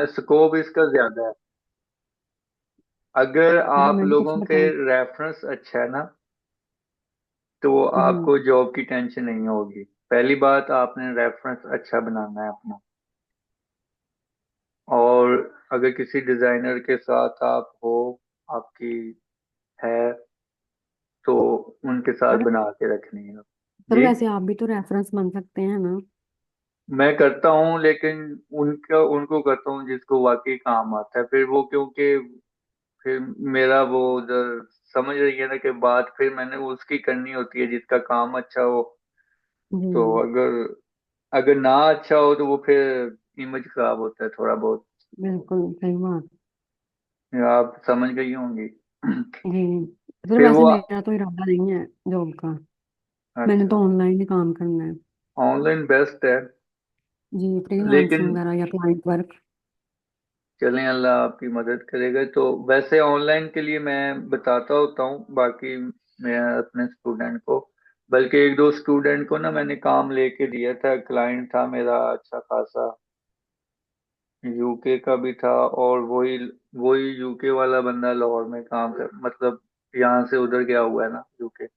Scope इसका ज्यादा है। अगर चलो आप मैं भी कुछ लोगों के बताऊं। रेफरेंस अच्छा है ना, तो हम्म। आपको जॉब की टेंशन नहीं होगी। पहली बात, आपने रेफरेंस अच्छा बनाना है अपना। और अगर किसी डिजाइनर के साथ आप हो, आपकी है, तो उनके साथ सर बना के रखनी है। सर जी। वैसे आप भी तो रेफरेंस बन सकते हैं ना। मैं करता हूँ, लेकिन उनका उनको करता हूँ जिसको वाकई काम आता है। फिर वो, क्योंकि फिर मेरा वो उधर, समझ रही है ना, कि बात फिर मैंने उसकी करनी होती है जिसका काम अच्छा हो। तो जी। अगर अगर ना अच्छा हो तो वो फिर इमेज खराब होता है थोड़ा बहुत। बिल्कुल सही बात। आप समझ गई होंगी। जी। सर फिर वैसे वो, मेरा तो इरादा नहीं है जॉब का। मैंने अच्छा, तो ऑनलाइन ही काम करना है। ऑनलाइन बेस्ट है। जी, लेकिन फ्रीलांसिंग वगैरह या क्लाइंट वर्क। चलें, अल्लाह आपकी मदद करेगा। तो वैसे ऑनलाइन के लिए मैं बताता होता हूँ बाकी, मैं अपने स्टूडेंट को, बल्कि एक दो स्टूडेंट को ना मैंने काम लेके दिया था। क्लाइंट था मेरा अच्छा खासा, यूके का भी था। और वही वही यूके वाला बंदा लाहौर में काम कर, मतलब यहाँ से उधर गया हुआ है ना यूके।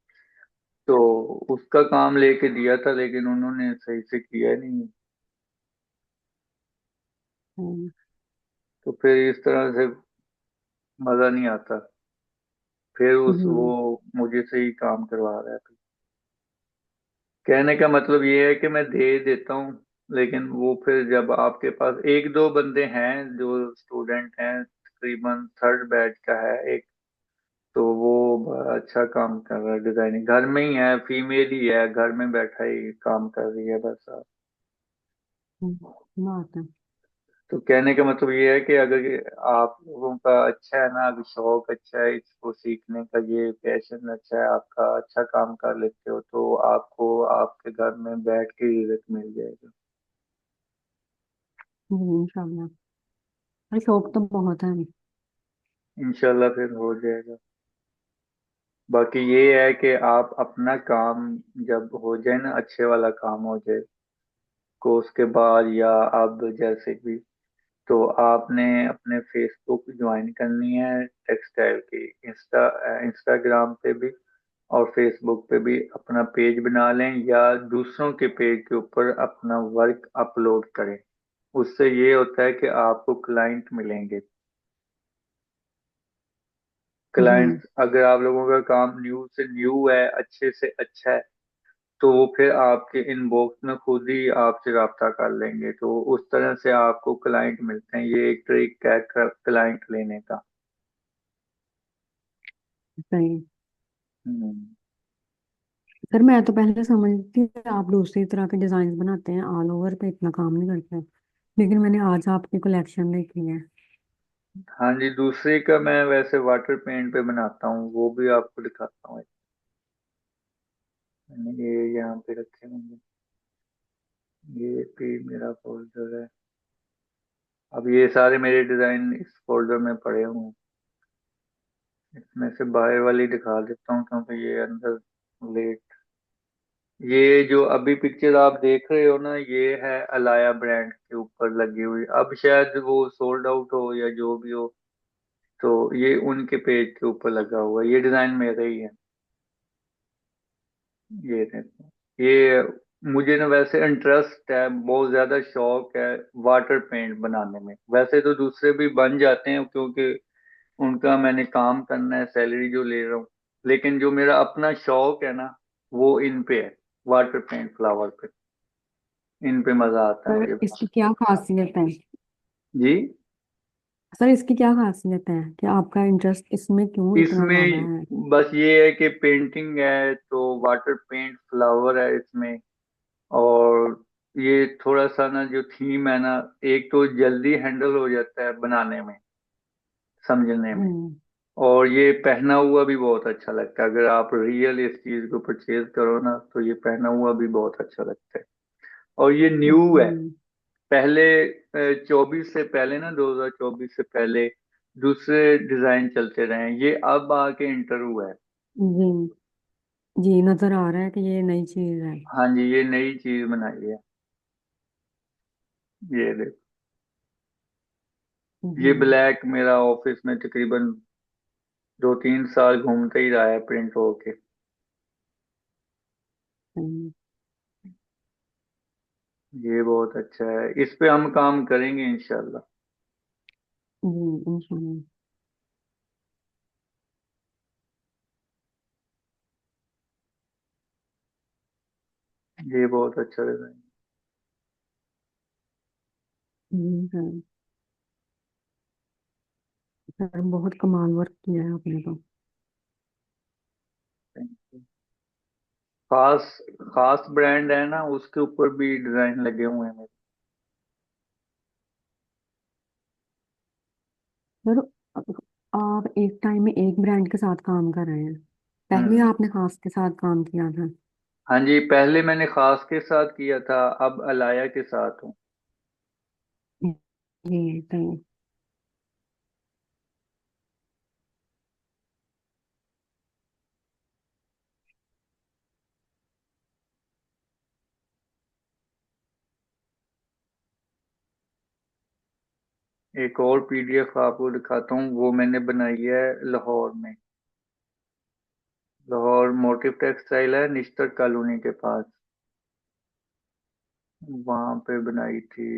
तो उसका काम लेके दिया था, लेकिन उन्होंने सही से किया नहीं। हम्म। तो फिर इस तरह से मजा नहीं आता। फिर वो हम्म। मुझे से ही काम करवा रहा था। कहने का मतलब ये है कि मैं दे देता हूँ, लेकिन वो फिर जब आपके पास एक दो बंदे हैं जो स्टूडेंट हैं, तकरीबन थर्ड बैच का है एक, तो वो बड़ा अच्छा काम कर रहा है। डिजाइनिंग घर में ही है, फीमेल ही है, घर में बैठा ही काम कर रही है बस। बात है। तो कहने का मतलब ये है कि अगर आप लोगों का अच्छा है ना, अभी शौक अच्छा है इसको सीखने का, ये पैशन अच्छा है आपका, अच्छा काम कर लेते हो, तो आपको आपके घर में बैठ के इज्जत मिल जाएगी। इंशाल्लाह। अरे शौक तो बहुत है। इंशाल्लाह फिर हो जाएगा। बाकी ये है कि आप अपना काम जब हो जाए ना, अच्छे वाला काम हो जाए, कोर्स के बाद या अब जैसे भी, तो आपने अपने फेसबुक ज्वाइन करनी है टेक्सटाइल की। इंस्टाग्राम पे भी और फेसबुक पे भी अपना पेज बना लें, या दूसरों के पेज के ऊपर अपना वर्क अपलोड करें। उससे ये होता है कि आपको क्लाइंट मिलेंगे। जी। क्लाइंट, अगर आप लोगों का काम न्यू से न्यू है, अच्छे से अच्छा है, तो वो फिर आपके इनबॉक्स में खुद ही आपसे राब्ता कर लेंगे। तो उस तरह से आपको क्लाइंट मिलते हैं। ये एक ट्रिक है क्लाइंट लेने का। सही। हम्म। सर मैं तो पहले समझती थी आप दूसरी तरह के डिजाइन बनाते हैं, ऑल ओवर पे इतना काम नहीं करते। लेकिन मैंने आज आपकी कलेक्शन देखी है। हाँ जी, दूसरे का मैं वैसे वाटर पेंट पे बनाता हूँ, वो भी आपको दिखाता हूँ। मैंने ये यहाँ पे रखे होंगे, ये भी मेरा फोल्डर है। अब ये सारे मेरे डिजाइन इस फोल्डर में पड़े हुए हैं। इसमें से बाहर वाली दिखा देता हूँ, क्योंकि ये अंदर लेट। ये जो अभी पिक्चर आप देख रहे हो ना, ये है अलाया ब्रांड के ऊपर लगी हुई। अब शायद वो सोल्ड आउट हो या जो भी हो, तो ये उनके पेज के ऊपर लगा हुआ है। ये डिजाइन मेरा ही है। ये देखो, ये मुझे ना वैसे इंटरेस्ट है, बहुत ज्यादा शौक है वाटर पेंट बनाने में। वैसे तो दूसरे भी बन जाते हैं, क्योंकि उनका मैंने काम करना है, सैलरी जो ले रहा हूँ। लेकिन जो मेरा अपना शौक है ना, वो इन पे है, वाटर पेंट, फ्लावर पे। इन पे मजा आता है सर मुझे। इसकी क्या खासियत है। जी। सर इसकी क्या खासियत है कि आपका इंटरेस्ट इसमें क्यों इतना ज्यादा इसमें है। बस ये है कि पेंटिंग है, तो वाटर पेंट फ्लावर है इसमें। और ये थोड़ा सा ना, जो थीम है ना, एक तो जल्दी हैंडल हो जाता है बनाने में, समझने में। हम्म। और ये पहना हुआ भी बहुत अच्छा लगता है। अगर आप रियल इस चीज को परचेज करो ना, तो ये पहना हुआ भी बहुत अच्छा लगता है। और ये न्यू है। हम्म। पहले 24 से पहले ना, 2024 से पहले दूसरे डिजाइन चलते रहे, ये अब आके इंटर हुआ है। जी। जी नजर आ रहा है कि ये नई चीज है। हाँ जी, ये नई चीज बनाई है। ये देखो। ये हम्म। ब्लैक मेरा ऑफिस में तकरीबन 2-3 साल घूमते ही रहा है प्रिंट होके। हम्म। ये बहुत अच्छा है, इस पे हम काम करेंगे इंशाल्लाह। इंशाल्लाह। ये बहुत अच्छा डिजाइन। सर, सर बहुत कमाल वर्क किया है आपने तो। खास खास ब्रांड है ना, उसके ऊपर भी डिजाइन लगे हुए हैं मेरे। सर, आप एक टाइम में एक ब्रांड के साथ काम कर रहे हैं। पहले हम्म। आपने खास के साथ काम किया था। हाँ जी, पहले मैंने खास के साथ किया था, अब अलाया के साथ हूँ। जी सही। एक और पीडीएफ आपको दिखाता हूँ, वो मैंने बनाई है लाहौर में। लाहौर मोटिव टेक्सटाइल है निश्तर कॉलोनी के पास, वहां पे बनाई थी।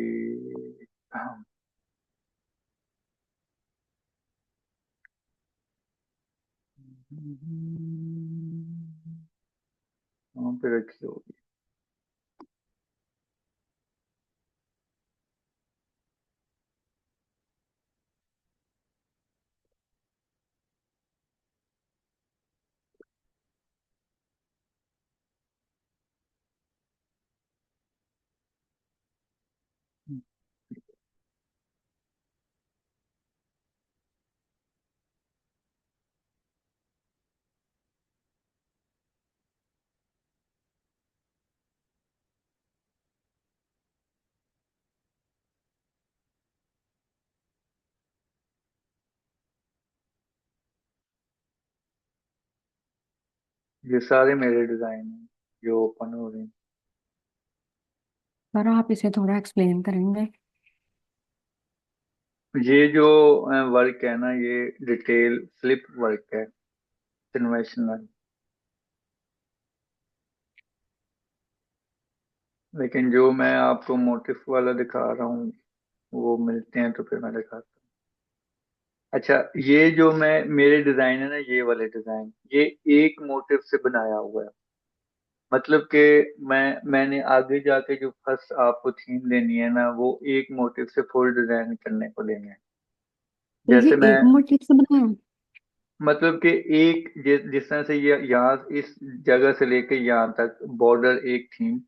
वहां पे रखी होगी। ये सारे मेरे डिजाइन हैं जो ओपन हो रहे हैं। सर आप इसे थोड़ा एक्सप्लेन करेंगे। ये जो वर्क है ना, ये डिटेल फ्लिप वर्क है, कन्वेंशनल। लेकिन जो मैं आपको मोटिफ वाला दिखा रहा हूँ, वो मिलते हैं तो फिर मैं दिखाता हूँ। अच्छा, ये जो मैं मेरे डिजाइन है ना, ये वाले डिजाइन, ये एक मोटिव से बनाया हुआ है। मतलब कि मैंने आगे जाके जो फर्स्ट आपको थीम देनी है ना, वो एक मोटिव से फुल डिजाइन करने को देना है। तो ये जैसे मैं, एक मोटिव से बनाया है? मतलब कि एक जिस तरह से ये यहाँ इस जगह से लेके यहाँ तक बॉर्डर एक थीम,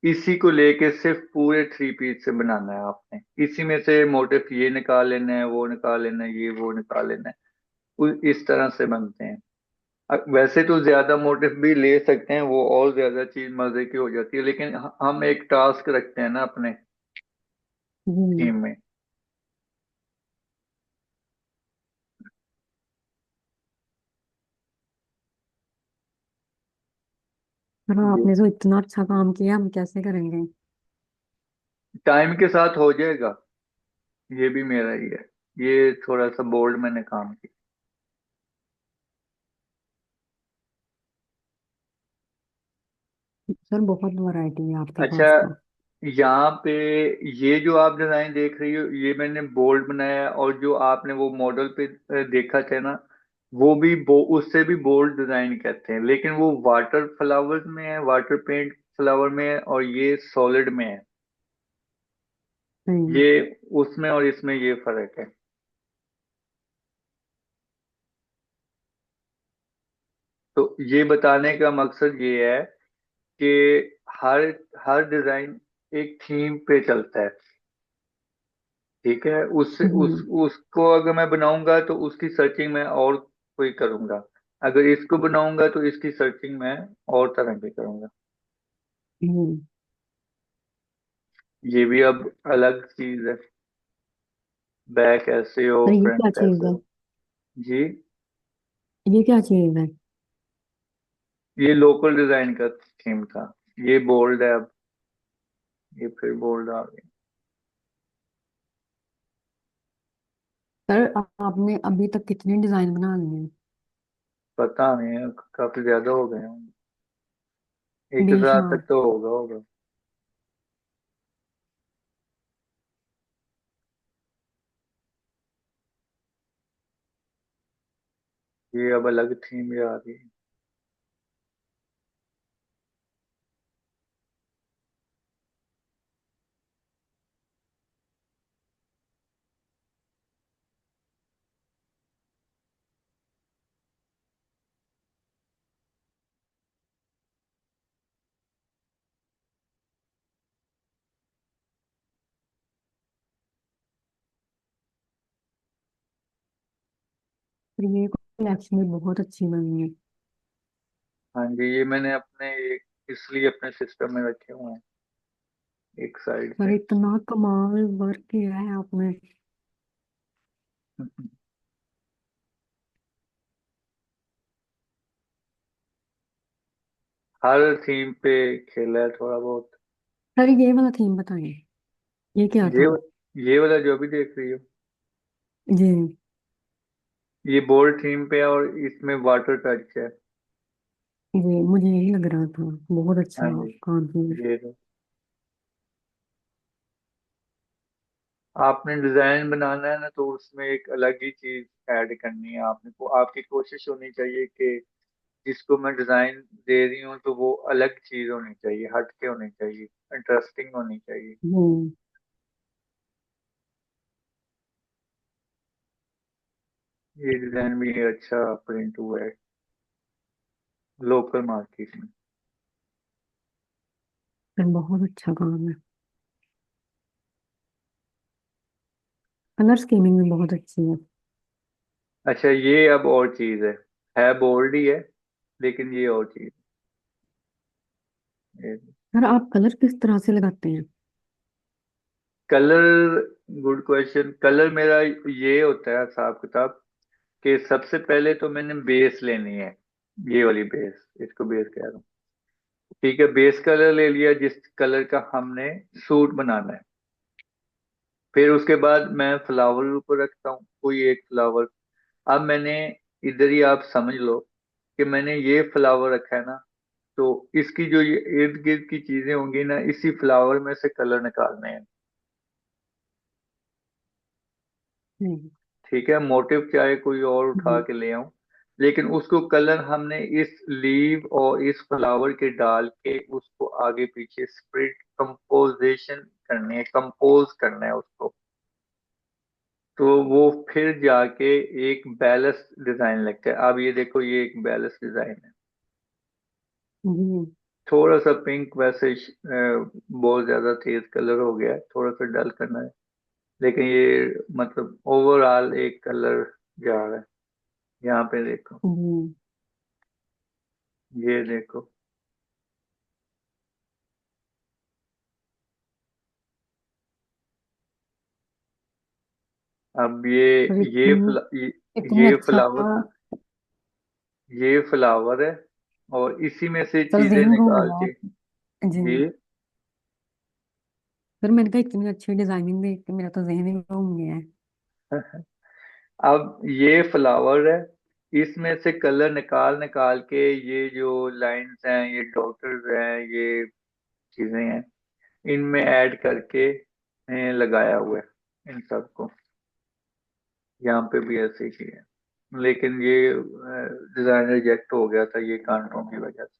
इसी को लेके सिर्फ पूरे 3 पीस से बनाना है आपने। इसी में से मोटिव ये निकाल लेना है, वो निकाल लेना है, ये वो निकाल लेना है। इस तरह से बनते हैं। वैसे तो ज्यादा मोटिव भी ले सकते हैं, वो और ज्यादा चीज मजे की हो जाती है, लेकिन हम एक टास्क रखते हैं ना अपने जी। टीम में। सर ये आपने तो इतना अच्छा काम किया, हम कैसे करेंगे। टाइम के साथ हो जाएगा, ये भी मेरा ही है। ये थोड़ा सा बोल्ड मैंने काम किया। सर बहुत वैरायटी है आपके अच्छा, पास तो। यहाँ पे ये जो आप डिजाइन देख रही हो, ये मैंने बोल्ड बनाया है, और जो आपने वो मॉडल पे देखा था ना, वो भी उससे भी बोल्ड डिजाइन कहते हैं, लेकिन वो वाटर फ्लावर्स में है, वाटर पेंट फ्लावर में है, और ये सॉलिड में है। सही। ये उसमें और इसमें ये फर्क है। तो ये बताने का मकसद ये है कि हर हर डिजाइन एक थीम पे चलता है। ठीक है, हम्म। उसको अगर मैं बनाऊंगा तो उसकी सर्चिंग मैं और कोई करूंगा। अगर इसको बनाऊंगा तो इसकी सर्चिंग मैं और तरह की करूंगा। हम्म। ये भी अब अलग चीज है, बैक ऐसे हो सर ये क्या फ्रंट चीज ऐसे है? हो। जी, ये क्या चीज है? ये लोकल डिजाइन का थीम था। ये बोल्ड है अब, ये फिर बोल्ड आ गया। सर आपने अभी तक कितने डिजाइन बना लिए हैं? पता नहीं है, काफी ज्यादा हो गए हैं। 1,000 बेशुमार। तक तो होगा। ये अब अलग थीम भी आ रही है। और ये कलेक्शन भी बहुत अच्छी बनी है। हाँ जी, ये मैंने अपने इसलिए अपने सिस्टम में रखे हुए हैं एक साइड और पे। इतना कमाल वर्क किया है आपने। हर थीम पे खेला है थोड़ा बहुत। सर ये वाला थीम बताइए, ये क्या ये था? ये वाला जो अभी देख रही हो, जी। ये बोल्ड थीम पे है और इसमें वाटर टच है। जी मुझे यही लग रहा था, बहुत अच्छा हाँ जी, काम किया है। ये तो आपने डिजाइन बनाना है ना, तो उसमें एक अलग ही चीज ऐड करनी है आपने को। आपकी कोशिश होनी चाहिए कि जिसको मैं डिजाइन दे रही हूँ तो वो अलग चीज होनी चाहिए, हटके होनी चाहिए, इंटरेस्टिंग होनी चाहिए। हम्म। ये डिजाइन भी अच्छा प्रिंट हुआ है लोकल मार्केट में। सर बहुत अच्छा काम है। कलर स्कीमिंग भी बहुत अच्छी है। अच्छा, ये अब और चीज है बोल्ड ही है, लेकिन ये और चीज है। सर आप कलर किस तरह से लगाते हैं? Colour, good question. कलर मेरा ये होता है हिसाब किताब कि सबसे पहले तो मैंने बेस लेनी है। ये वाली बेस, इसको बेस कह रहा हूँ। ठीक है, बेस कलर ले लिया जिस कलर का हमने सूट बनाना है। फिर उसके बाद मैं फ्लावर ऊपर रखता हूँ, कोई एक फ्लावर। अब मैंने इधर ही आप समझ लो कि मैंने ये फ्लावर रखा है ना, तो इसकी जो ये इर्द गिर्द की चीजें होंगी ना, इसी फ्लावर में से कलर निकालने हैं। हम्म। ठीक है, मोटिव चाहे कोई और उठा जी। के ले आऊं, लेकिन उसको कलर हमने इस लीव और इस फ्लावर के डाल के उसको आगे पीछे स्प्रेड कंपोजिशन करनी है, कंपोज करना है उसको। तो वो फिर जाके एक बैलेंस डिजाइन लगता है। अब ये देखो, ये एक बैलेंस डिजाइन है। जी। थोड़ा सा पिंक वैसे बहुत ज्यादा तेज कलर हो गया है, थोड़ा सा डल करना है, लेकिन ये मतलब ओवरऑल एक कलर जा रहा है। यहाँ पे देखो, जी। ये देखो। अब सर ये इतनी फ्ला, इतनी ये अच्छा। फ्लावर, ये फ्लावर है और इसी में से सर चीजें जहन घूम निकाल गया। के। जी। जी। सर मैंने कहा इतनी अच्छी डिजाइनिंग देख के मेरा तो जहन ही घूम गया है। अब ये फ्लावर है, इसमें से कलर निकाल निकाल के ये जो लाइंस हैं, ये डॉट्स हैं, ये चीजें हैं, इनमें ऐड करके लगाया हुआ है इन सबको। यहाँ पे भी ऐसे ही किया है, लेकिन ये डिजाइन रिजेक्ट हो गया था ये कांटों की वजह से।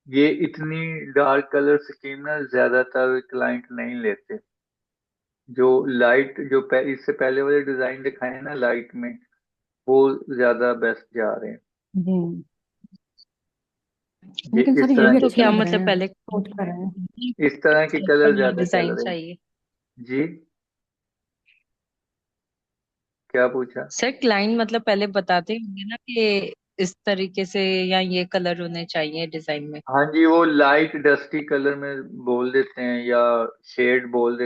ये इतनी डार्क कलर स्कीम ना ज्यादातर क्लाइंट नहीं लेते। जो लाइट जो इससे पहले वाले डिजाइन दिखाए ना लाइट में, वो ज्यादा बेस्ट जा रहे हैं। जी। ये लेकिन सर इस ये तरह भी के तो अच्छे क्या लग रहे मतलब हैं। पहले सूट कर रहे हैं। इस तरह के कलर कलर ज्यादा चल डिजाइन रहे हैं। चाहिए? जी, क्या पूछा? सर क्लाइंट मतलब पहले बताते होंगे ना कि इस तरीके से या ये कलर होने चाहिए डिजाइन में। हाँ जी, वो लाइट डस्टी कलर में बोल देते हैं या शेड बोल देते